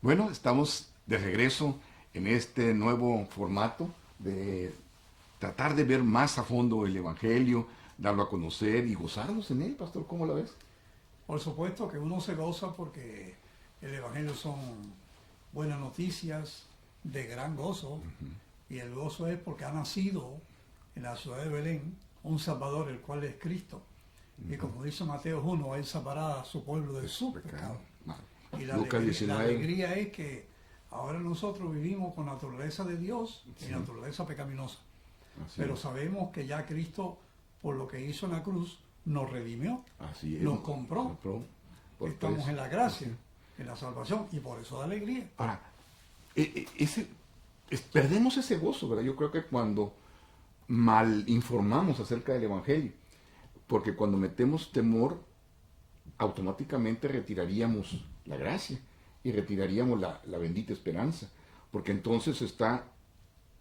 Bueno, estamos de regreso en este nuevo formato de tratar de ver más a fondo el Evangelio, darlo a conocer y gozarnos en él, pastor. ¿Cómo la ves? Por supuesto que uno se goza porque el Evangelio son buenas noticias de gran gozo, y el gozo es porque ha nacido en la ciudad de Belén un Salvador, el cual es Cristo. Y como dice Mateo 1, Él salvará a su pueblo de sus pecados. Y Lucas 19. la alegría es que ahora nosotros vivimos con naturaleza de Dios y naturaleza pecaminosa. Pero sabemos que ya Cristo, por lo que hizo en la cruz, nos redimió, nos compró. Estamos en la gracia, en la salvación, y por eso da alegría. Ahora, perdemos ese gozo, ¿verdad? Yo creo que cuando mal informamos acerca del Evangelio, porque cuando metemos temor, automáticamente retiraríamos la gracia y retiraríamos la bendita esperanza, porque entonces está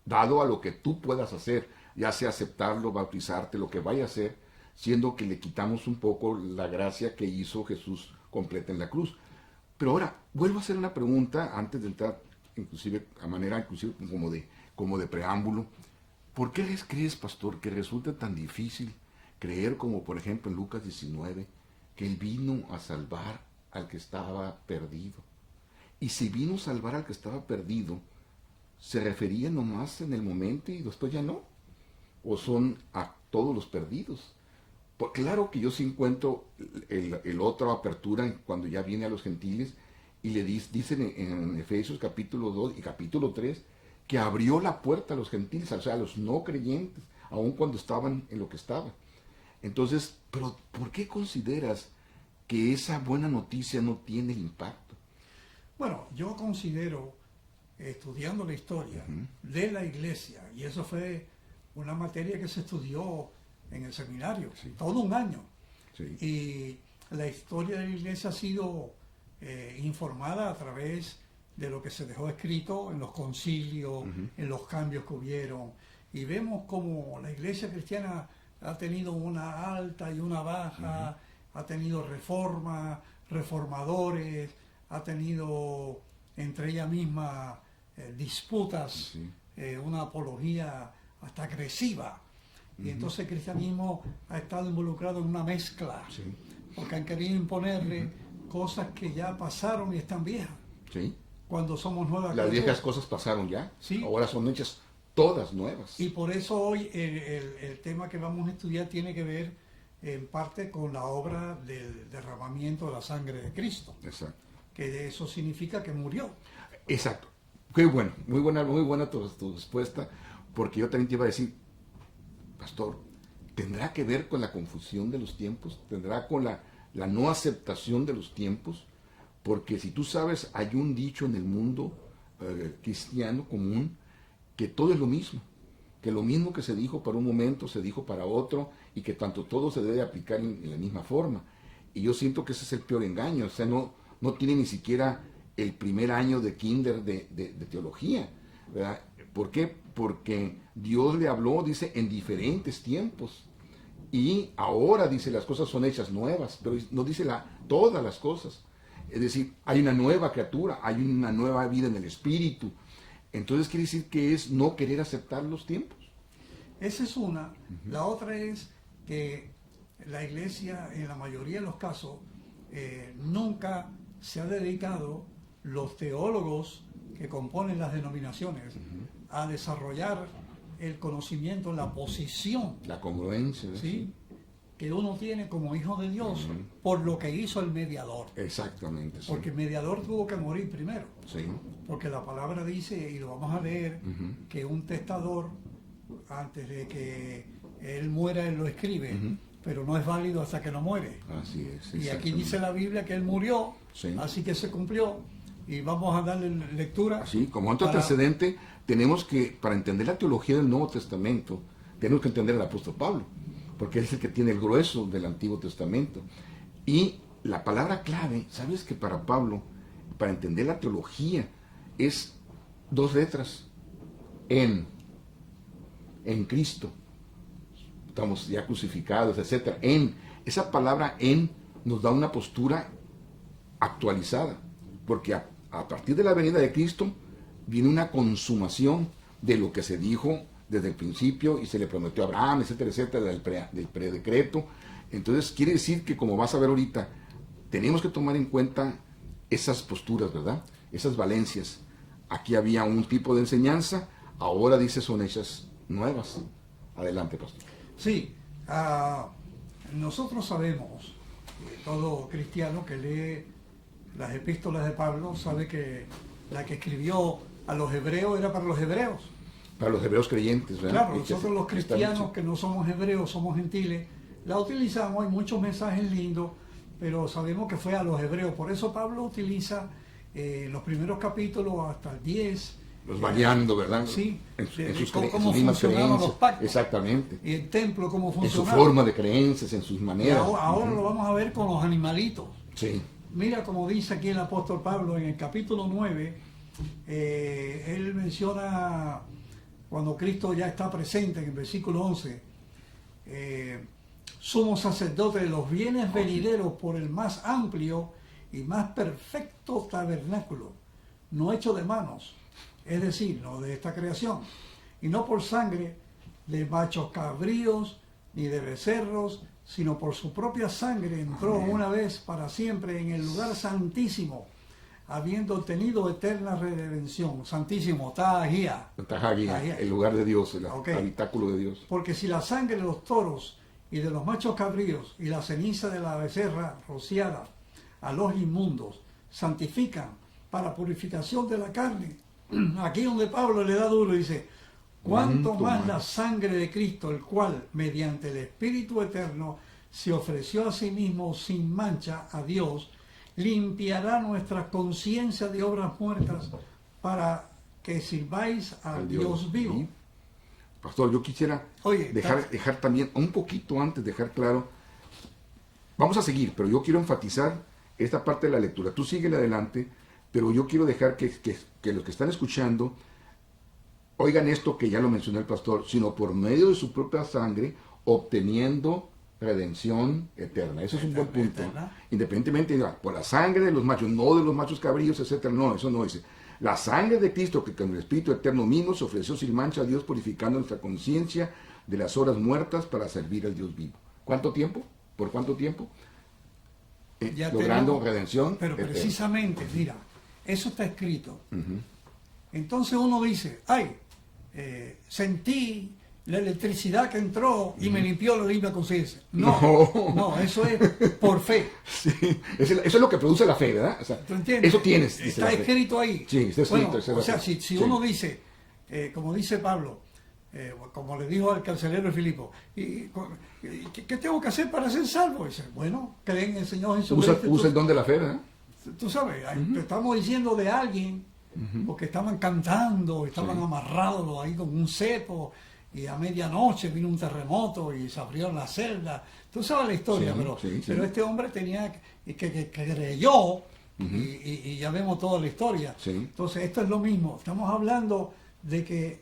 dado a lo que tú puedas hacer, ya sea aceptarlo, bautizarte, lo que vaya a hacer, siendo que le quitamos un poco la gracia que hizo Jesús completa en la cruz. Pero ahora, vuelvo a hacer una pregunta antes de entrar, inclusive a manera inclusive como de preámbulo. ¿Por qué les crees, pastor, que resulta tan difícil creer, como por ejemplo en Lucas 19, que Él vino a salvar al que estaba perdido? Y si vino a salvar al que estaba perdido, ¿se refería nomás en el momento y después ya no? ¿O son a todos los perdidos? Pues claro que yo sí encuentro el otra apertura cuando ya viene a los gentiles y le dicen en Efesios capítulo 2 y capítulo 3 que abrió la puerta a los gentiles, o sea, a los no creyentes, aun cuando estaban en lo que estaban. Entonces, pero ¿por qué consideras que esa buena noticia no tiene el impacto? Bueno, yo considero, estudiando la historia de la iglesia, y eso fue una materia que se estudió en el seminario, todo un año. Y la historia de la iglesia ha sido informada a través de lo que se dejó escrito en los concilios, en los cambios que hubieron. Y vemos como la iglesia cristiana ha tenido una alta y una baja, ha tenido reformas, reformadores, ha tenido entre ella misma disputas, una apología hasta agresiva. Y entonces el cristianismo ha estado involucrado en una mezcla, porque han querido imponerle cosas que ya pasaron y están viejas. Cuando somos nuevas. Las viejas cosas pasaron ya, ahora son hechas todas nuevas. Y por eso hoy el tema que vamos a estudiar tiene que ver en parte con la obra del derramamiento de la sangre de Cristo. Exacto. Que eso significa que murió. Exacto. Qué bueno, muy buena tu respuesta, porque yo también te iba a decir, pastor, ¿tendrá que ver con la confusión de los tiempos? ¿Tendrá con la no aceptación de los tiempos? Porque si tú sabes, hay un dicho en el mundo cristiano común, que todo es lo mismo, que lo mismo que se dijo para un momento, se dijo para otro, y que tanto todo se debe aplicar en la misma forma. Y yo siento que ese es el peor engaño, o sea, no tiene ni siquiera el primer año de kinder de teología, ¿verdad? ¿Por qué? Porque Dios le habló, dice, en diferentes tiempos, y ahora, dice, las cosas son hechas nuevas, pero no dice todas las cosas. Es decir, hay una nueva criatura, hay una nueva vida en el espíritu. Entonces quiere decir que es no querer aceptar los tiempos. Esa es una. La otra es que la iglesia, en la mayoría de los casos, nunca se ha dedicado, los teólogos que componen las denominaciones, a desarrollar el conocimiento, la posición, la congruencia, ¿sí?, que uno tiene como hijo de Dios por lo que hizo el mediador. Exactamente. Porque el mediador tuvo que morir primero. Sí. Porque la palabra dice, y lo vamos a leer, que un testador, antes de que él muera, él lo escribe, pero no es válido hasta que no muere. Así es. Y aquí dice la Biblia que él murió, así que se cumplió, y vamos a darle lectura. Así, como antecedente, tenemos que, para entender la teología del Nuevo Testamento, tenemos que entender al apóstol Pablo, porque él es el que tiene el grueso del Antiguo Testamento. Y la palabra clave, ¿sabes que para Pablo, para entender la teología, es dos letras? En Cristo. Estamos ya crucificados, etc. Esa palabra en nos da una postura actualizada, porque a partir de la venida de Cristo viene una consumación de lo que se dijo desde el principio y se le prometió a Abraham, etcétera, etcétera, del predecreto. Entonces quiere decir que, como vas a ver ahorita, tenemos que tomar en cuenta esas posturas, ¿verdad? Esas valencias. Aquí había un tipo de enseñanza, ahora dice son hechas nuevas. Adelante, pastor. Sí, nosotros sabemos, todo cristiano que lee las epístolas de Pablo sabe que la que escribió a los hebreos era para los hebreos. Para los hebreos creyentes, ¿verdad? Claro, nosotros los cristianos que no somos hebreos, somos gentiles, la utilizamos, hay muchos mensajes lindos, pero sabemos que fue a los hebreos. Por eso Pablo utiliza los primeros capítulos hasta el 10. Los variando, ¿verdad? Sí, en sus cómo funcionaban los pactos. Exactamente. Y el templo, cómo funcionaba. En su forma de creencias, en sus maneras. Ahora lo vamos a ver con los animalitos. Sí. Mira como dice aquí el apóstol Pablo en el capítulo 9, él menciona cuando Cristo ya está presente en el versículo 11, sumo sacerdote de los bienes venideros por el más amplio y más perfecto tabernáculo, no hecho de manos, es decir, no de esta creación, y no por sangre de machos cabríos ni de becerros, sino por su propia sangre entró una vez para siempre en el lugar santísimo, habiendo obtenido eterna redención. Santísimo, Tahía. El lugar de Dios, el habitáculo de Dios. Porque si la sangre de los toros y de los machos cabríos y la ceniza de la becerra rociada a los inmundos santifican para purificación de la carne, aquí donde Pablo le da duro, dice, cuánto más la sangre de Cristo, el cual, mediante el Espíritu Eterno, se ofreció a sí mismo sin mancha a Dios, limpiará nuestra conciencia de obras muertas para que sirváis al Dios vivo. Sí. Pastor, yo quisiera dejar también, un poquito antes, dejar claro, vamos a seguir, pero yo quiero enfatizar esta parte de la lectura. Tú síguele adelante, pero yo quiero dejar que los que están escuchando oigan esto que ya lo mencionó el pastor, sino por medio de su propia sangre, obteniendo redención eterna. Eso es un buen punto. Independientemente, por la sangre de los machos, no de los machos cabríos, etcétera. No, eso no dice. La sangre de Cristo, que con el Espíritu Eterno mismo se ofreció sin mancha a Dios, purificando nuestra conciencia de las horas muertas para servir al Dios vivo. ¿Cuánto tiempo? ¿Por cuánto tiempo? Logrando redención. Pero eterna. Precisamente, mira, eso está escrito. Entonces uno dice, sentí la electricidad que entró y me limpió la limpia conciencia. No, eso es por fe. Sí, eso es lo que produce la fe, ¿verdad? O sea, ¿tú entiendes? Eso tienes. Está escrito ahí. Sí, está escrito. Bueno, o sea, si uno dice, como dice Pablo, como le dijo al carcelero de Filipo, ¿qué tengo que hacer para ser salvo? Dice, bueno, creen en el Señor Jesucristo. Usa el don de la fe, ¿verdad? Tú sabes, te estamos diciendo de alguien, porque estaban cantando, estaban amarrados ahí con un cepo, y a medianoche vino un terremoto y se abrió la celda. Tú sabes la historia, pero este hombre tenía que creyó, y ya vemos toda la historia. Sí. Entonces esto es lo mismo, estamos hablando de que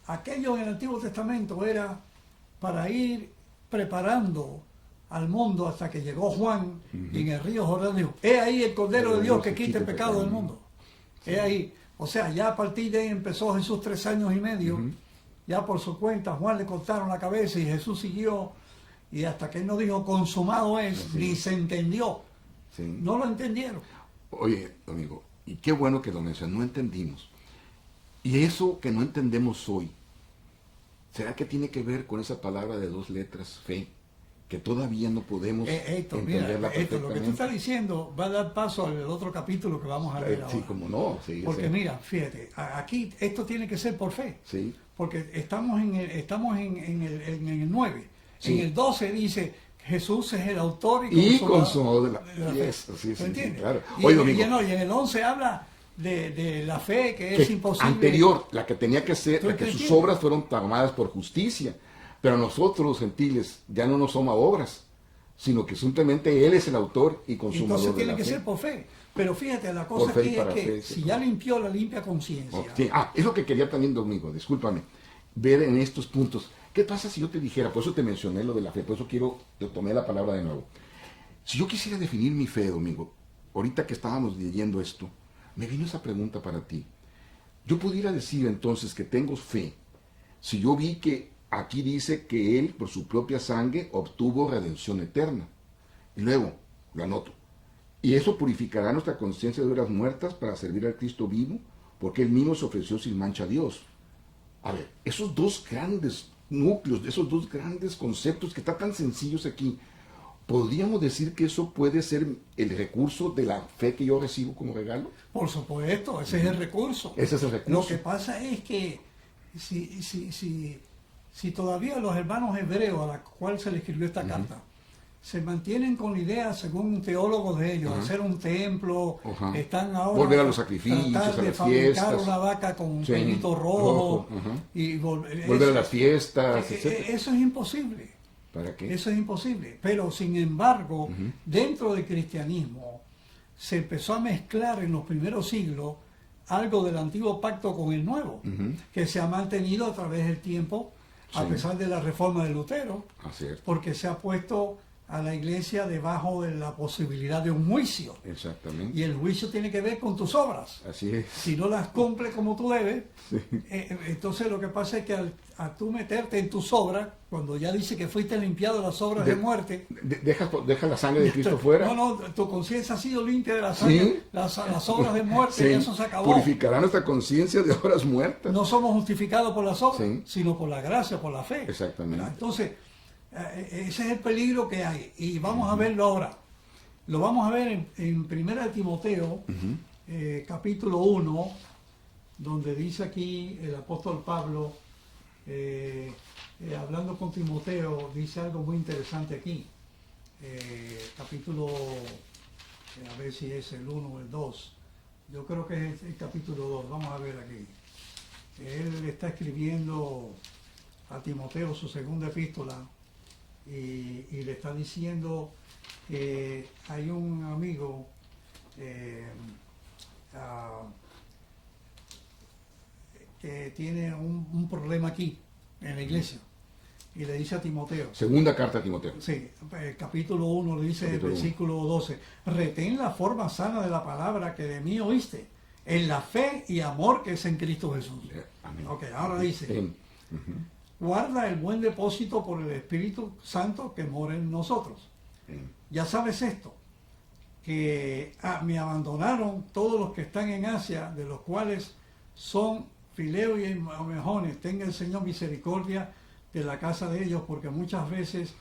aquello en el Antiguo Testamento era para ir preparando al mundo hasta que llegó Juan y en el río Jordán dijo, he ahí el Cordero de Dios que quita el pecado del mundo. He ahí. O sea, ya a partir de ahí empezó Jesús 3 años y medio. Ya por su cuenta Juan le cortaron la cabeza y Jesús siguió. Y hasta que él no dijo consumado es, ni se entendió. Sí. No lo entendieron. Oye, amigo, y qué bueno que lo mencionó, no entendimos. Y eso que no entendemos hoy, ¿será que tiene que ver con esa palabra de 2 letras, fe? Que todavía no podemos entenderla perfectamente. Lo que tú estás diciendo va a dar paso al otro capítulo que vamos a leer ahora. Sí, como no. Sí, porque mira, fíjate, aquí esto tiene que ser por fe. Sí. Porque estamos en el 9. Sí. En el 12 dice, Jesús es el autor y consumador de la fe. Sí, claro. Y en el 11 habla de la fe que es imposible. Anterior, la que tenía que ser, la que sus obras fueron tomadas por justicia. Pero nosotros los gentiles ya no nos somos obras, sino que simplemente Él es el autor y consumador de la fe. Entonces tiene que ser por fe. Pero fíjate, la cosa aquí es que si ya limpió la limpia conciencia. Es lo que quería también, Domingo, discúlpame, ver en estos puntos. ¿Qué pasa si yo te dijera, por eso te mencioné lo de la fe, por eso te tomé la palabra de nuevo. Si yo quisiera definir mi fe, Domingo, ahorita que estábamos leyendo esto, me vino esa pregunta para ti. Yo pudiera decir entonces que tengo fe si yo vi que aquí dice que Él por su propia sangre obtuvo redención eterna. Y luego, lo anoto, y eso purificará nuestra conciencia de obras muertas para servir al Cristo vivo, porque Él mismo se ofreció sin mancha a Dios. A ver, esos dos grandes núcleos, esos dos grandes conceptos que están tan sencillos aquí, ¿podríamos decir que eso puede ser el recurso de la fe que yo recibo como regalo? Por supuesto, ese es el recurso. Ese es el recurso. Lo que pasa es que si todavía los hermanos hebreos a los cuales se les escribió esta carta se mantienen con la idea, según teólogos de ellos, hacer un templo, están ahora volver a los sacrificios, tratar a de las fabricar fiestas, una vaca con un pelito rojo, y volver a las fiestas, etc. Eso es imposible. ¿Para qué? Eso es imposible. Pero sin embargo, dentro del cristianismo se empezó a mezclar en los primeros siglos algo del antiguo pacto con el nuevo, que se ha mantenido a través del tiempo, a pesar de la reforma de Lutero, porque se ha puesto a la iglesia debajo de la posibilidad de un juicio. Exactamente. Y el juicio tiene que ver con tus obras. Así es. Si no las cumples como tú debes, entonces lo que pasa es que a tú meterte en tus obras, cuando ya dice que fuiste limpiado de las obras de muerte, deja la sangre de Cristo fuera. No, tu conciencia ha sido limpia de la sangre, las obras de muerte, y eso se acabó. Purificará nuestra conciencia de obras muertas. No somos justificados por las obras, sino por la gracia, por la fe. Exactamente. Entonces, ese es el peligro que hay, y vamos a verlo ahora. Lo vamos a ver en 1 Timoteo, capítulo 1, donde dice aquí el apóstol Pablo, hablando con Timoteo, dice algo muy interesante aquí. Capítulo, a ver si es el 1 o el 2. Yo creo que es el capítulo 2, vamos a ver aquí. Él está escribiendo a Timoteo su segunda epístola, y le está diciendo que hay un amigo que tiene un problema aquí en la iglesia, y le dice a Timoteo, segunda carta a Timoteo, el capítulo 1 le dice, el versículo 12, retén la forma sana de la palabra que de mí oíste, en la fe y amor que es en Cristo Jesús. Amén. Ok, ahora dice, guarda el buen depósito por el Espíritu Santo que mora en nosotros. Ya sabes esto, que me abandonaron todos los que están en Asia, de los cuales son Fileo y Mejones. Tenga el Señor misericordia de la casa de ellos, porque muchas veces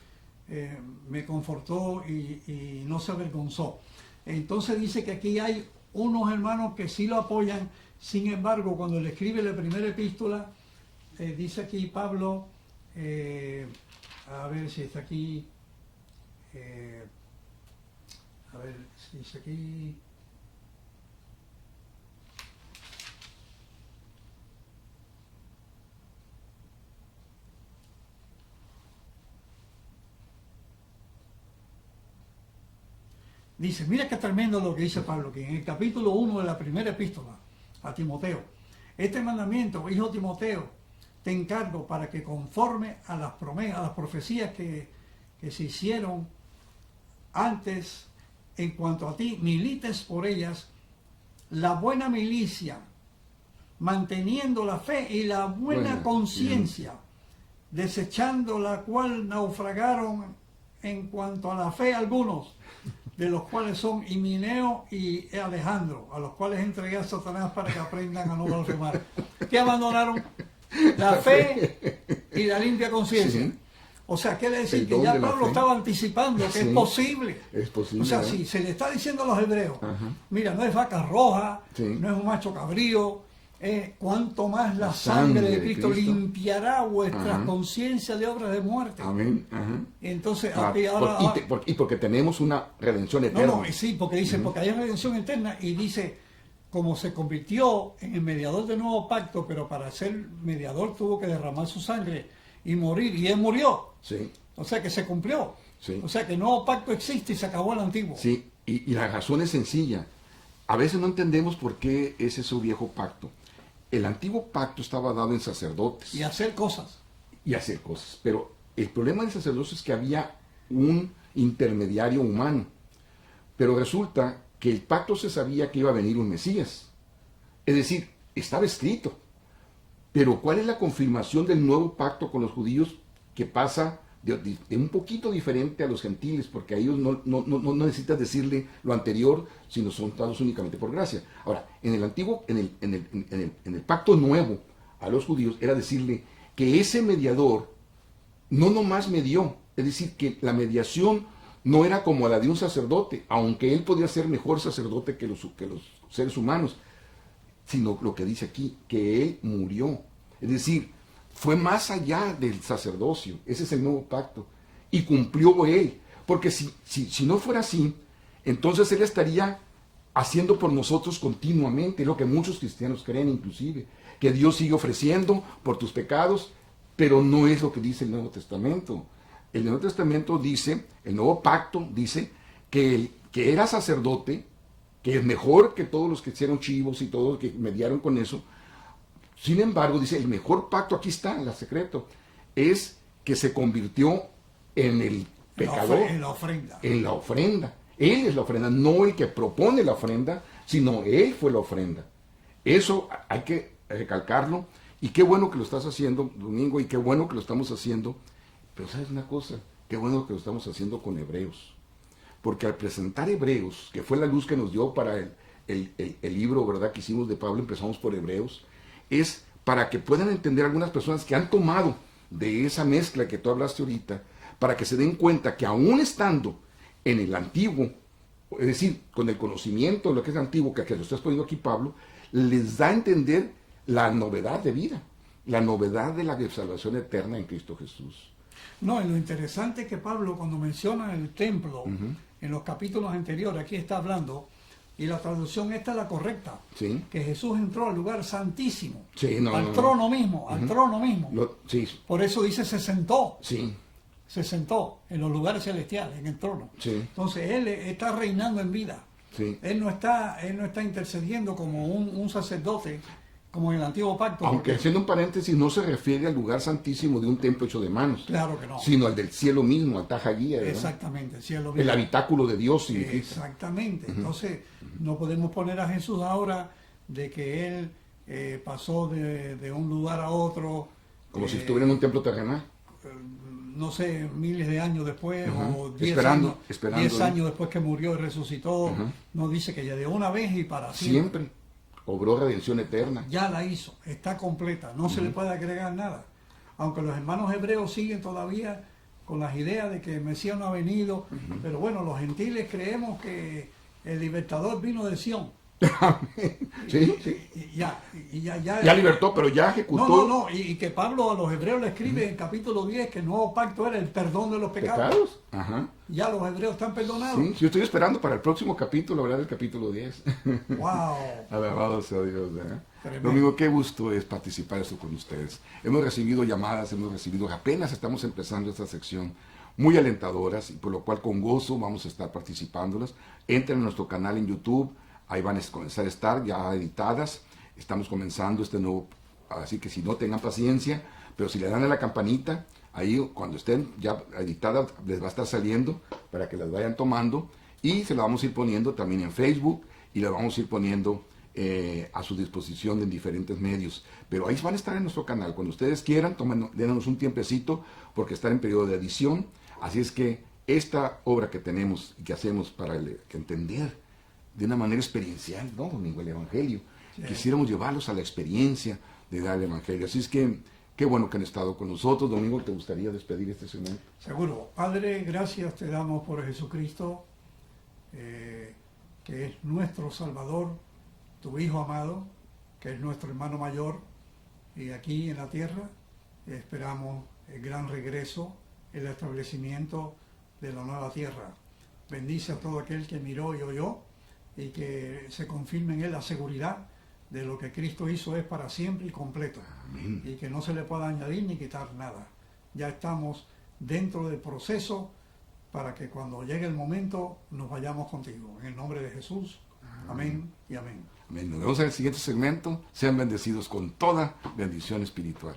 me confortó y no se avergonzó. Entonces dice que aquí hay unos hermanos que sí lo apoyan. Sin embargo, cuando le escribe la primera epístola, dice aquí Pablo, a ver si está aquí, a ver si dice aquí, dice, mira qué tremendo lo que dice Pablo, que en el capítulo 1 de la primera epístola a Timoteo, este mandamiento, hijo Timoteo, te encargo para que conforme a las promesas, a las profecías que se hicieron antes en cuanto a ti, milites por ellas la buena milicia, manteniendo la fe y la buena conciencia, desechando la cual naufragaron en cuanto a la fe algunos, de los cuales son Himeneo y Alejandro, a los cuales entregué a Satanás para que aprendan a no blasfemar. ¿Qué abandonaron? La fe y la limpia conciencia. Sí. O sea, quiere decir que ya Pablo estaba anticipando que es posible. Es posible. O sea, si se le está diciendo a los hebreos, mira, no es vaca roja, no es un macho cabrío, cuanto más la sangre de Cristo limpiará vuestras conciencias de obras de muerte. Amén. Entonces, y porque tenemos una redención eterna. Sí, porque dice, porque hay redención eterna, y dice, como se convirtió en el mediador del nuevo pacto, pero para ser mediador tuvo que derramar su sangre y morir, y él murió. Sí. O sea que se cumplió. Sí. O sea que el nuevo pacto existe y se acabó el antiguo. Sí, y la razón es sencilla. A veces no entendemos por qué es ese viejo pacto. El antiguo pacto estaba dado en sacerdotes. Y hacer cosas. Pero el problema del sacerdocio es que había un intermediario humano. Pero resulta que el pacto se sabía que iba a venir un Mesías. Es decir, estaba escrito. Pero ¿cuál es la confirmación del nuevo pacto con los judíos que pasa de un poquito diferente a los gentiles? Porque a ellos no necesitas decirle lo anterior, sino son dados únicamente por gracia. Ahora, en el pacto nuevo a los judíos era decirle que ese mediador no nomás medió, es decir, que la mediación no era como la de un sacerdote, aunque él podía ser mejor sacerdote que los seres humanos, sino lo que dice aquí, que él murió. Es decir, fue más allá del sacerdocio. Ese es el nuevo pacto. Y cumplió él. Porque si no fuera así, entonces él estaría haciendo por nosotros continuamente, lo que muchos cristianos creen inclusive, que Dios sigue ofreciendo por tus pecados, pero no es lo que dice el Nuevo Testamento. El Nuevo Testamento dice, el Nuevo Pacto dice, que era sacerdote, que es mejor que todos los que hicieron chivos y todos los que mediaron con eso. Sin embargo, dice, el mejor pacto, aquí está, el secreto, es que se convirtió en el pecador. En la ofrenda. En la ofrenda. Él es la ofrenda, no el que propone la ofrenda, sino él fue la ofrenda. Eso hay que recalcarlo. Y qué bueno que lo estás haciendo, Domingo, y qué bueno que lo estamos haciendo. Pero ¿sabes una cosa? Qué bueno que lo estamos haciendo con Hebreos. Porque al presentar Hebreos, que fue la luz que nos dio para el libro, ¿verdad?, que hicimos de Pablo, empezamos por Hebreos, es para que puedan entender algunas personas que han tomado de esa mezcla que tú hablaste ahorita, para que se den cuenta que aún estando en el antiguo, es decir, con el conocimiento de lo que es antiguo, que lo estás poniendo aquí Pablo, les da a entender la novedad de vida, la novedad de la salvación eterna en Cristo Jesús. No, y lo interesante es que Pablo, cuando menciona el templo, en los capítulos anteriores, aquí está hablando, y la traducción esta es la correcta, ¿Sí? que Jesús entró al lugar santísimo, Sí, al trono mismo, al trono mismo. Sí. Por eso dice se sentó. Sí. Se sentó en los lugares celestiales, en el trono. Sí. Entonces Él está reinando en vida. Sí. Él no está intercediendo como un sacerdote, como en el antiguo pacto. Aunque haciendo un paréntesis, no se refiere al lugar santísimo de un templo hecho de manos. Claro que no. Sino al del cielo mismo, al Tajallía, ¿verdad? Exactamente, el cielo El habitáculo de Dios significa. Exactamente. Entonces, no podemos poner a Jesús ahora de que Él pasó de un lugar a otro. Como si estuviera en un templo terrenal. No sé, miles de años después, o 10 esperando, años después que murió y resucitó. Nos dice que ya de una vez y para siempre obró redención eterna. Ya la hizo, está completa, no se le puede agregar nada. Aunque los hermanos hebreos siguen todavía con las ideas de que el Mesías no ha venido, pero bueno, los gentiles creemos que el libertador vino de Sión. Sí. Ya libertó, pero ya ejecutó. No, y que Pablo a los hebreos le escribe en capítulo 10 que el nuevo pacto era el perdón de los pecados. Ajá. Ya los hebreos están perdonados. Sí, yo estoy esperando para el próximo capítulo, hablar del capítulo 10. ¡Wow! Alabado sea Dios, ¿eh? Domingo, qué gusto es participar esto con ustedes. Hemos recibido llamadas, apenas estamos empezando esta sección, muy alentadoras, y por lo cual con gozo vamos a estar participándolas. Entren a nuestro canal en YouTube. Ahí van a comenzar a estar ya editadas. Estamos comenzando este nuevo, así que si no, tengan paciencia, pero si le dan a la campanita, ahí cuando estén ya editadas les va a estar saliendo para que las vayan tomando, y se las vamos a ir poniendo también en Facebook, y las vamos a ir poniendo a su disposición en diferentes medios. Pero ahí van a estar en nuestro canal. Cuando ustedes quieran, dénos un tiempecito, porque está en periodo de edición. Así es que esta obra que tenemos y que hacemos para entender de una manera experiencial, ¿no, Domingo? El Evangelio. Sí. Quisiéramos llevarlos a la experiencia de dar el Evangelio. Así es que, qué bueno que han estado con nosotros. Domingo, ¿te gustaría despedir este segmento? Seguro. Padre, gracias te damos por Jesucristo, que es nuestro Salvador, tu Hijo amado, que es nuestro hermano mayor, y aquí en la tierra esperamos el gran regreso, el establecimiento de la nueva tierra. Bendice a todo aquel que miró y oyó, y que se confirme en él la seguridad de lo que Cristo hizo es para siempre y completo. Amén. Y que no se le pueda añadir ni quitar nada. Ya estamos dentro del proceso para que cuando llegue el momento nos vayamos contigo. En el nombre de Jesús. Amén y amén. Amén. Nos vemos en el siguiente segmento. Sean bendecidos con toda bendición espiritual.